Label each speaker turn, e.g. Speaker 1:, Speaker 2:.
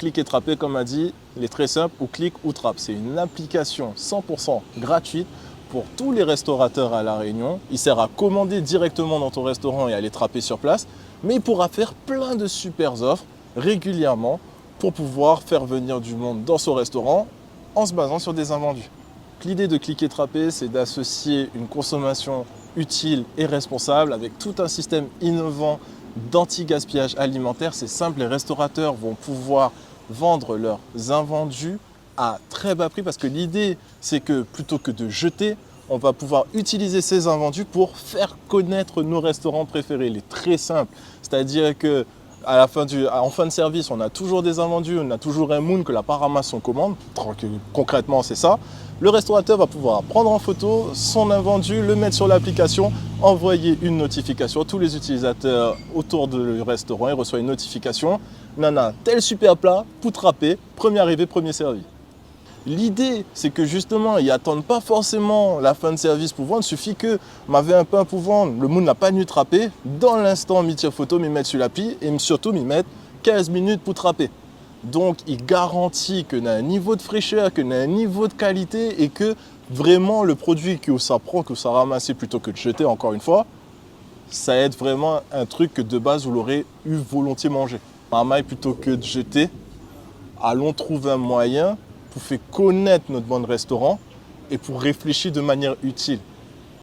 Speaker 1: Click et Trapper, comme a dit, il est très simple, ou Click ou Trap. C'est une application 100% gratuite pour tous les restaurateurs à La Réunion. Il sert à commander directement dans ton restaurant et à les trapper sur place, mais il pourra faire plein de super offres régulièrement pour pouvoir faire venir du monde dans son restaurant en se basant sur des invendus. L'idée de Click et Trapper, c'est d'associer une consommation utile et responsable avec tout un système innovant d'anti-gaspillage alimentaire. C'est simple, les restaurateurs vont pouvoir vendre leurs invendus à très bas prix parce que l'idée, c'est que plutôt que de jeter, on va pouvoir utiliser ces invendus pour faire connaître nos restaurants préférés. Il est très simple, c'est-à-dire que en fin de service, on a toujours des invendus, on a toujours un moon que la part ramasse son commande. Concrètement, c'est ça. Le restaurateur va pouvoir prendre en photo son invendu, le mettre sur l'application, envoyer une notification. Tous les utilisateurs autour du restaurant, ils reçoivent une notification. Nana, tel super plat, pour trapper, premier arrivé, premier servi. L'idée, c'est que justement, ils n'attendent pas forcément la fin de service pour vendre. Il suffit que m'avait un pain pour vendre, le monde n'a pas nu trapper. Dans l'instant, m'y tire photo, m'y mettre sur l'appli et surtout m'y mettre 15 minutes pour trapper. Donc, il garantit qu'on a un niveau de fraîcheur, qu'on a un niveau de qualité et que vraiment le produit que ça prend, que ça ramasse plutôt que de jeter, encore une fois, ça aide vraiment un truc que de base vous l'aurez eu volontiers mangé. Marmaille, plutôt que de jeter, allons trouver un moyen pour faire connaître notre bon restaurant et pour réfléchir de manière utile.